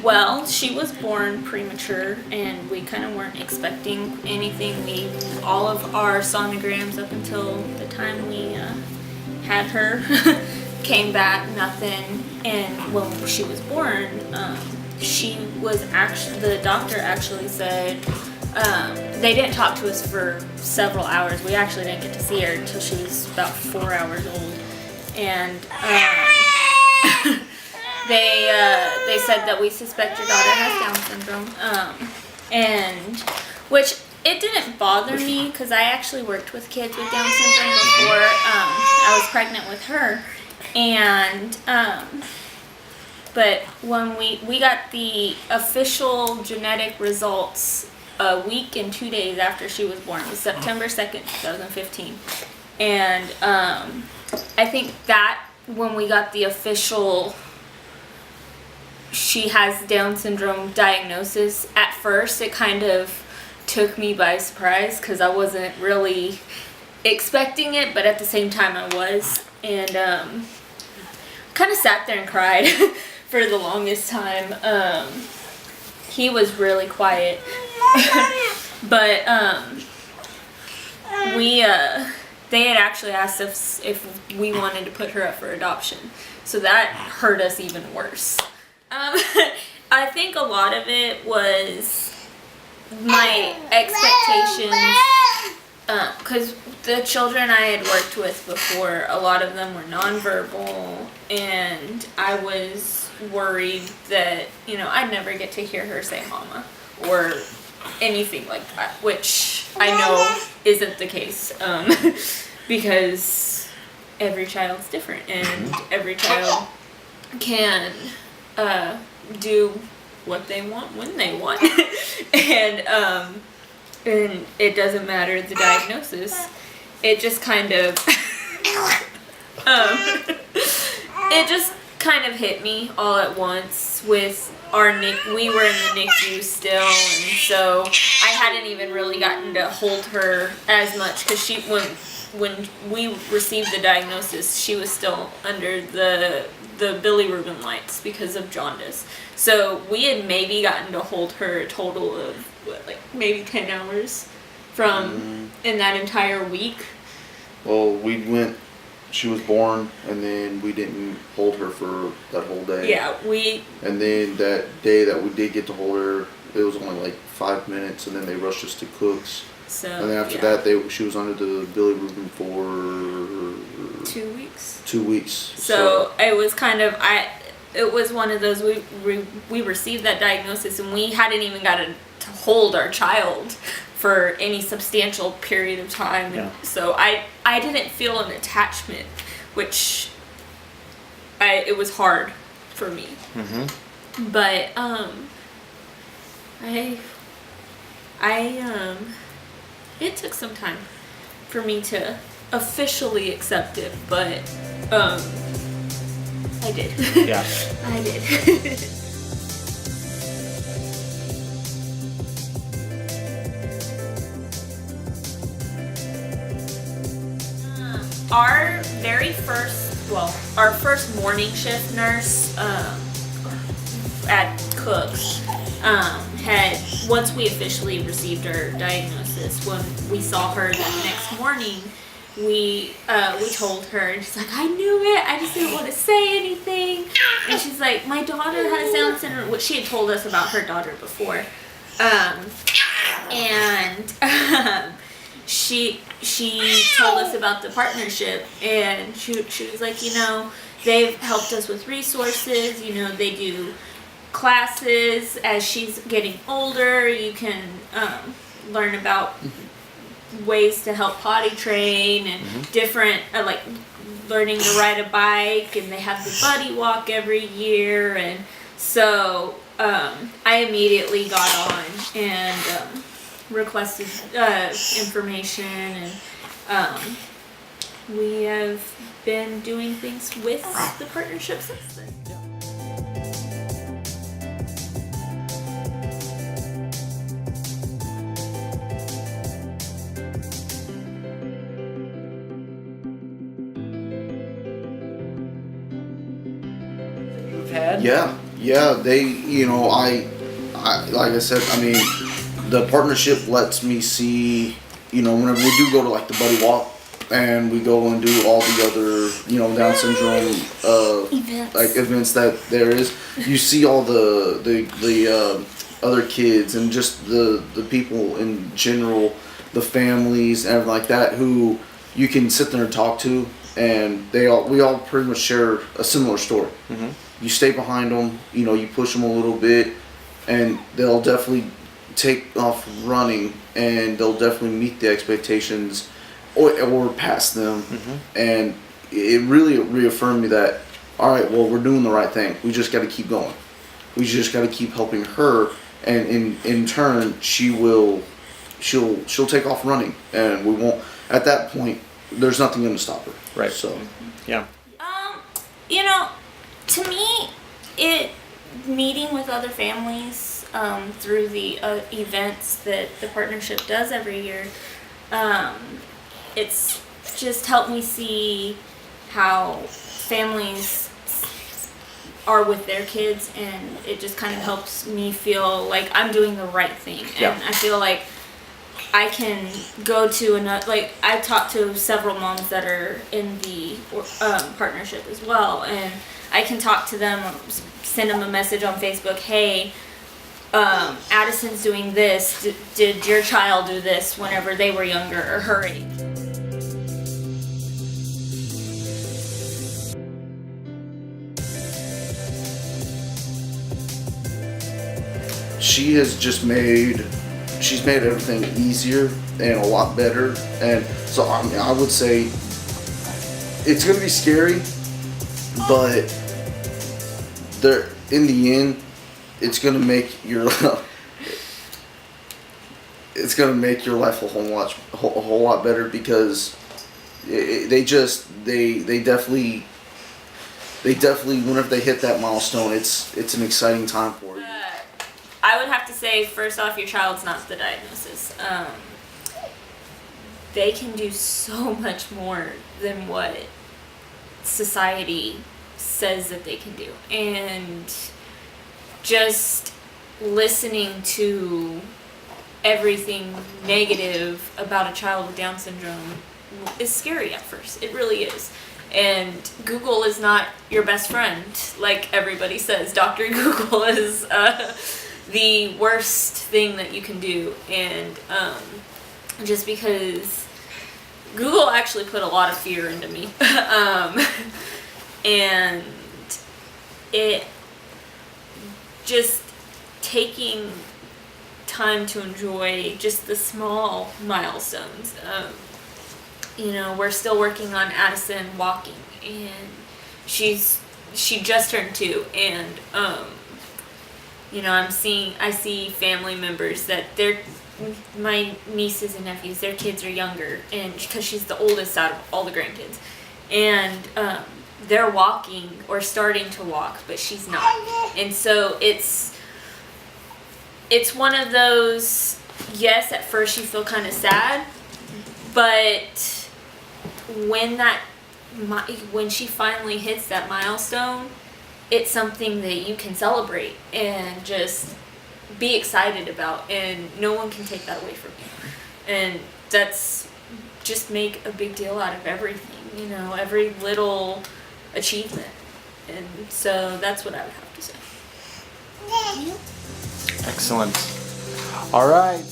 Well, she was born premature, and we kind of weren't expecting anything. All of our sonograms up until the time we had her came back nothing. And when she was born, she was actually, the doctor actually said, they didn't talk to us for several hours. We actually didn't get to see her until she was about 4 hours old. And they said that we suspect your daughter has Down syndrome. And which it didn't bother me because I actually worked with kids with Down syndrome before I was pregnant with her. And but when we got the official genetic results a week and 2 days after she was born. It was September 2nd, 2015. And I think that when we got the official she has Down syndrome diagnosis, at first it kind of took me by surprise because I wasn't really expecting it, but at the same time I was. And kind of sat there and cried for the longest time. He was really quiet. But they had actually asked us if we wanted to put her up for adoption. So that hurt us even worse. I think a lot of it was my expectations, because the children I had worked with before, a lot of them were nonverbal, and I was worried that, I'd never get to hear her say mama or anything like that, which I know isn't the case, because every child's different, and every child can do what they want when they want. And it doesn't matter the diagnosis. It just kind of it just kind of hit me all at once with our we were in the NICU still, and so I hadn't even really gotten to hold her as much because when we received the diagnosis, she was still under the bilirubin lights because of jaundice. So we had maybe gotten to hold her a total of maybe 10 hours in that entire week. Well, she was born, and then we didn't hold her for that whole day. Yeah, and then that day that we did get to hold her, it was only 5 minutes, and then they rushed us to Cook's. So, and then after that, she was under the bilirubin for 2 weeks. 2 weeks. So it was kind of it was one of those we received that diagnosis and we hadn't even gotten to hold our child for any substantial period of time. Yeah. So I didn't feel an attachment, which it was hard for me. Mm-hmm. But it took some time for me to officially accept it, but I did. Yeah. I did. Our first morning shift nurse at Cook's had, once we officially received her diagnosis, when we saw her the next morning, we told her, and she's like, I knew it, I just didn't want to say anything. And she's like, my daughter has Down syndrome, which she had told us about her daughter before. She told us about the partnership, and she was like, they've helped us with resources, they do classes as she's getting older. You can learn about ways to help potty train and different, like learning to ride a bike, and they have the buddy walk every year. And so I immediately got on and requested information, and we have been doing things with the partnership since then. Had? Yeah, Yeah, they, I like I said, I mean, the partnership lets me see, whenever we do go to like the buddy walk and we go and do all the other, Down syndrome Events. like events that there is, you see all the other kids and just the people in general, the families and everything like that, who you can sit there and talk to, and we all pretty much share a similar story. Mm-hmm. You stay behind them, you push them a little bit, and they'll definitely take off running, and they'll definitely meet the expectations or pass them. Mm-hmm. And it really reaffirmed me that, all right, well, we're doing the right thing. We just got to keep going. We just got to keep helping her, and in turn, she'll take off running, and we won't. At that point, there's nothing going to stop her. Right. So, Yeah. To me, meeting with other families through the events that the partnership does every year, it's just helped me see how families are with their kids, and it just kind of helps me feel like I'm doing the right thing. Yeah. And I feel like I can go to another, like I've talked to several moms that are in the partnership as well, and I can talk to them, send them a message on Facebook, hey, Addison's doing this, did your child do this whenever they were younger or her age? She's made everything easier and a lot better, and so I would say it's gonna be scary, but in the end, it's gonna make your life a whole lot better, because they definitely whenever they hit that milestone, it's an exciting time for you. I would have to say, first off, your child's not the diagnosis. They can do so much more than what society says that they can do. And just listening to everything negative about a child with Down syndrome is scary at first. It really is. And Google is not your best friend, like everybody says. Dr. Google is the worst thing that you can do. And just because Google actually put a lot of fear into me. And it just taking time to enjoy just the small milestones. We're still working on Addison walking, and she just turned 2, and I see family members that my nieces and nephews, their kids are younger, and because she's the oldest out of all the grandkids, and they're walking or starting to walk, but she's not. And so it's one of those, yes, at first you feel kind of sad, but when she finally hits that milestone, it's something that you can celebrate and just be excited about, and no one can take that away from you. And that's just make a big deal out of everything, every little achievement. And so that's what I would have to say. Excellent. All right.